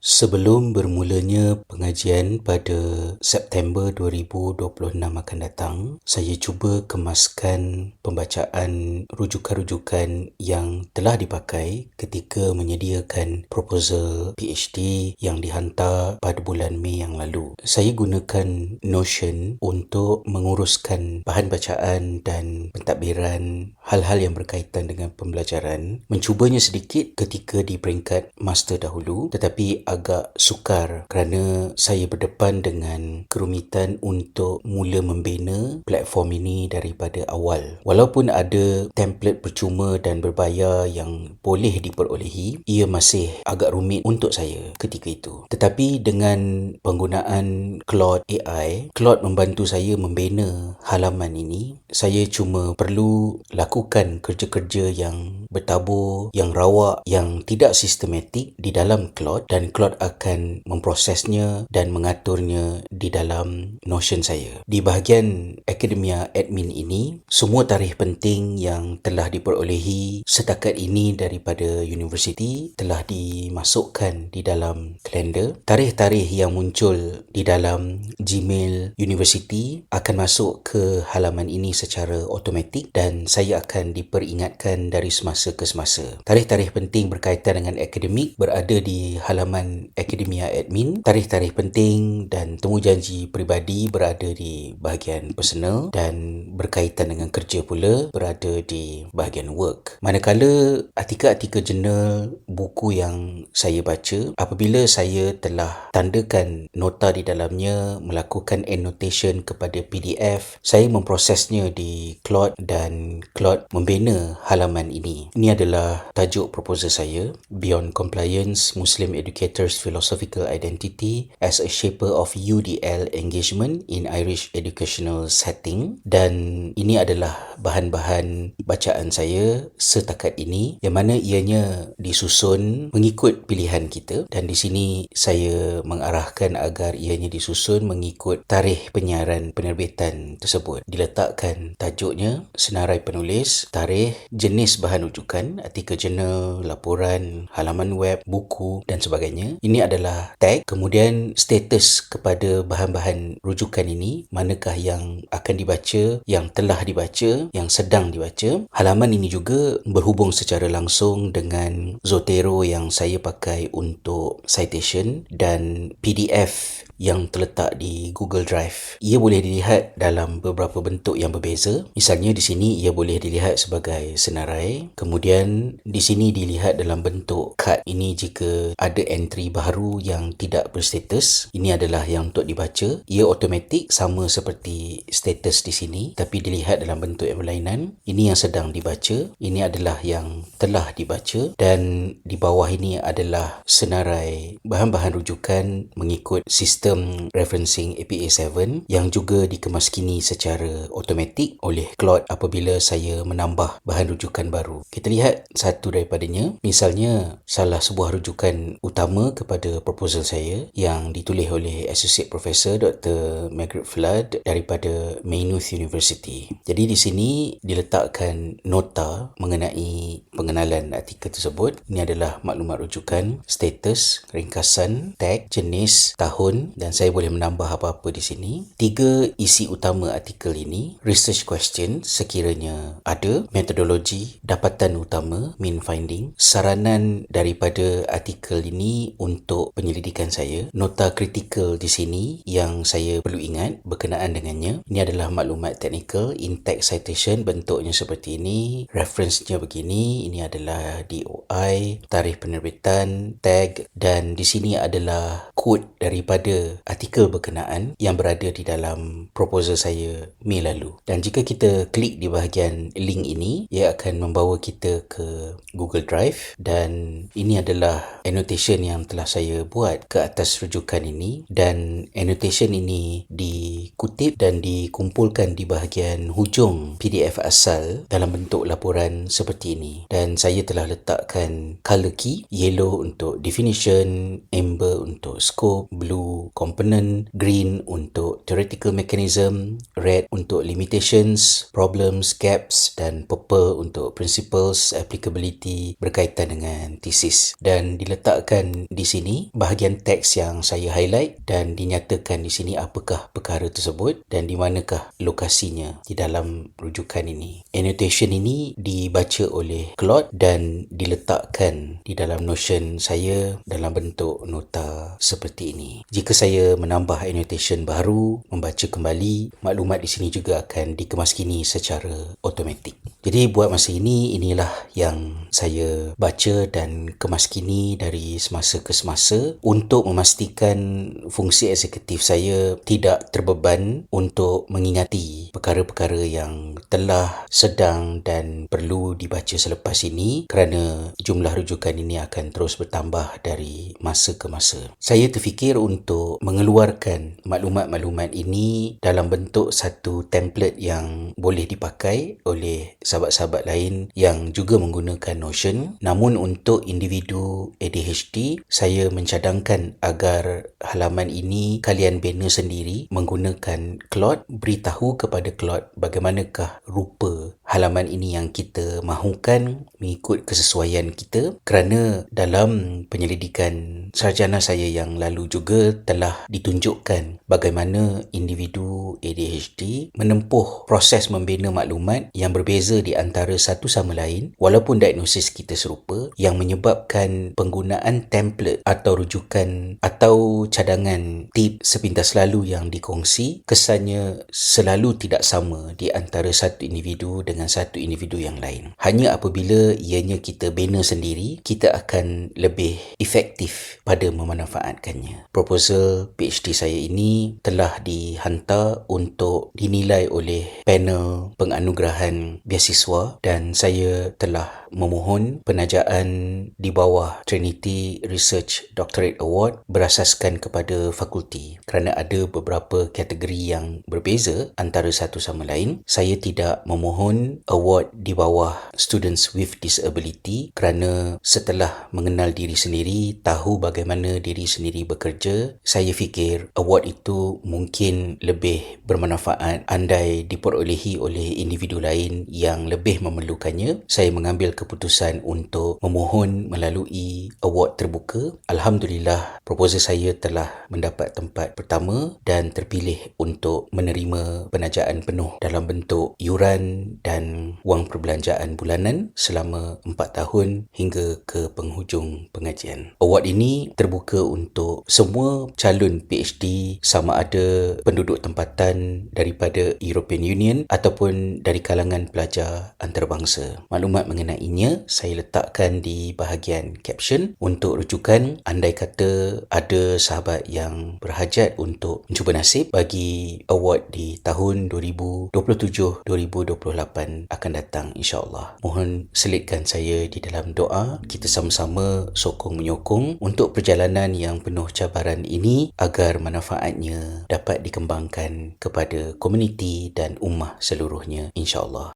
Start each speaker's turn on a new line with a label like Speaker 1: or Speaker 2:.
Speaker 1: Sebelum bermulanya pengajian pada September 2026 akan datang, saya cuba kemaskan pembacaan rujukan-rujukan yang telah dipakai ketika menyediakan proposal PhD yang dihantar pada bulan Mei yang lalu. Saya gunakan Notion untuk menguruskan bahan bacaan dan pentadbiran hal-hal yang berkaitan dengan pembelajaran. Mencubanya sedikit ketika di peringkat master dahulu, tetapi agak sukar kerana saya berdepan dengan kerumitan untuk mula membina platform ini daripada awal. Walaupun ada template percuma dan berbayar yang boleh diperolehi, ia masih agak rumit untuk saya ketika itu. Tetapi dengan penggunaan Claude AI, Claude membantu saya membina halaman ini. Saya cuma perlu lakukan kerja-kerja yang bertabur, yang rawak, yang tidak sistematik di dalam Claude, dan Claude akan memprosesnya dan mengaturnya di dalam Notion saya. Di bahagian Akademia Admin ini, semua tarikh penting yang telah diperolehi setakat ini daripada universiti telah dimasukkan di dalam kalender. Tarikh-tarikh yang muncul di dalam Gmail universiti akan masuk ke halaman ini secara automatik dan saya akan diperingatkan dari semasa ke semasa. Tarikh-tarikh penting berkaitan dengan akademik berada di halaman Akademia Admin. Tarikh-tarikh penting dan temujanji peribadi berada di bahagian personal dan berkaitan dengan kerja pula berada di bahagian work. Manakala artikel-artikel jurnal, buku yang saya baca, apabila saya telah tandakan nota di dalamnya, melakukan annotation kepada PDF, saya memprosesnya di Claude dan Claude membina halaman ini. Ini adalah tajuk proposal saya, Beyond Compliance, Muslim Educators' Philosophical Identity as a Shaper of UDL Engagement in Irish Educational Setting, dan ini adalah bahan-bahan bacaan saya setakat ini, yang mana ianya disusun mengikut pilihan kita, dan di sini saya mengarahkan agar ianya disusun mengikut tarikh penyiaran penerbitan tersebut. Diletakkan tajuknya, senarai penulis, tarikh, jenis bahan rujukan, artikel jurnal, laporan, halaman web, buku dan sebagainya. Ini adalah tag. Kemudian status kepada bahan-bahan rujukan ini, manakah yang akan dibaca, yang telah dibaca, yang sedang dibaca. Halaman ini juga berhubung secara langsung dengan Zotero yang saya pakai untuk citation dan PDF yang terletak di Google Drive. Ia boleh dilihat dalam beberapa bentuk yang berbeza. Misalnya di sini ia boleh dilihat sebagai senarai. Kemudian di sini dilihat dalam bentuk kad. Ini jika ada entry baru yang tidak berstatus. Ini adalah yang untuk dibaca. Ia automatik sama seperti status di sini, tapi dilihat dalam bentuk yang berlainan. Ini yang sedang dibaca. Ini adalah yang telah dibaca. Dan di bawah ini adalah senarai bahan-bahan rujukan mengikut sistem referencing APA7 yang juga dikemaskini secara automatik oleh Claude apabila saya menambah bahan rujukan baru. Kita lihat satu daripadanya. Misalnya, salah sebuah rujukan utama kepada proposal saya yang ditulis oleh Associate Professor Dr. Margaret Flood daripada Maynooth University. Jadi di sini diletakkan nota mengenai pengenalan artikel tersebut. Ini adalah maklumat rujukan, status, ringkasan, tag, jenis, tahun, dan saya boleh menambah apa-apa di sini. 3 isi utama artikel ini: research question sekiranya ada, metodologi, dapatan utama, main finding, saranan daripada artikel ini untuk penyelidikan saya, nota kritikal di sini yang saya perlu ingat berkenaan dengannya. Ini adalah maklumat teknikal, in-text citation bentuknya seperti ini, reference-nya begini, ini adalah DOI, tarikh penerbitan, tag, dan di sini adalah kod daripada artikel berkenaan yang berada di dalam proposal saya Mei lalu. Dan jika kita klik di bahagian link ini, ia akan membawa kita ke Google Drive, dan ini adalah annotation yang telah saya buat ke atas rujukan ini, dan annotation ini dikutip dan dikumpulkan di bahagian hujung PDF asal dalam bentuk laporan seperti ini. Dan saya telah letakkan color key, yellow untuk definition, amber untuk scope, blue component, green untuk theoretical mechanism, red untuk limitations, problems, gaps dan purple untuk principles, applicability berkaitan dengan thesis. Dan diletakkan di sini bahagian teks yang saya highlight dan dinyatakan di sini apakah perkara tersebut dan di manakah lokasinya di dalam rujukan ini. Annotation ini dibaca oleh Claude dan diletakkan di dalam Notion saya dalam bentuk nota seperti ini. Jika saya menambah annotation baru, membaca kembali, maklumat di sini juga akan dikemaskini secara automatik. Jadi buat masa ini, inilah yang saya baca dan kemaskini dari semasa ke semasa untuk memastikan fungsi eksekutif saya tidak terbeban untuk mengingati perkara-perkara yang telah, sedang dan perlu dibaca selepas ini kerana jumlah rujukan ini akan terus bertambah dari masa ke masa. Saya terfikir untuk mengeluarkan maklumat-maklumat ini dalam bentuk satu template yang boleh dipakai oleh sahabat-sahabat lain yang juga menggunakan Notion. Namun untuk individu ADHD, saya mencadangkan agar halaman ini kalian bina sendiri menggunakan Claude. Beritahu kepada Claude bagaimanakah rupa halaman ini yang kita mahukan mengikut kesesuaian kita, kerana dalam penyelidikan sarjana saya yang lalu juga telah ditunjukkan bagaimana individu ADHD menempuh proses membina maklumat yang berbeza di antara satu sama lain walaupun diagnosis kita serupa, yang menyebabkan penggunaan template atau rujukan atau cadangan tip sepintas lalu yang dikongsi kesannya selalu tidak sama di antara satu individu dengan satu individu yang lain. Hanya apabila ianya kita bina sendiri, kita akan lebih efektif pada memanfaatkannya. Proposal PhD saya ini telah dihantar untuk dinilai oleh panel penganugerahan beasiswa dan saya telah memohon penajaan di bawah Trinity Research Doctorate Award berasaskan kepada fakulti. Kerana ada beberapa kategori yang berbeza antara satu sama lain, saya tidak memohon award di bawah Students with Disability kerana setelah mengenal diri sendiri, tahu bagaimana diri sendiri bekerja, saya fikir award itu mungkin lebih bermanfaat andai diperolehi oleh individu lain yang lebih memerlukannya. Saya mengambil keputusan untuk memohon melalui award terbuka. Alhamdulillah, proposal saya telah mendapat tempat pertama dan terpilih untuk menerima penajaan penuh dalam bentuk yuran dan wang perbelanjaan bulanan selama 4 tahun hingga ke penghujung pengajian. Award ini terbuka untuk semua calon PhD sama ada penduduk tempatan daripada European Union ataupun dari kalangan pelajar antarabangsa. Maklumat mengenainya saya letakkan di bahagian caption untuk rujukan andai kata ada sahabat yang berhajat untuk mencuba nasib bagi award di tahun 2027-2028 akan datang, insyaAllah. Mohon selitkan saya di dalam doa. Kita sama-sama sokong-menyokong untuk perjalanan yang penuh cabaran ini agar manfaatnya dapat dikembangkan kepada komuniti dan ummah seluruhnya, insyaAllah.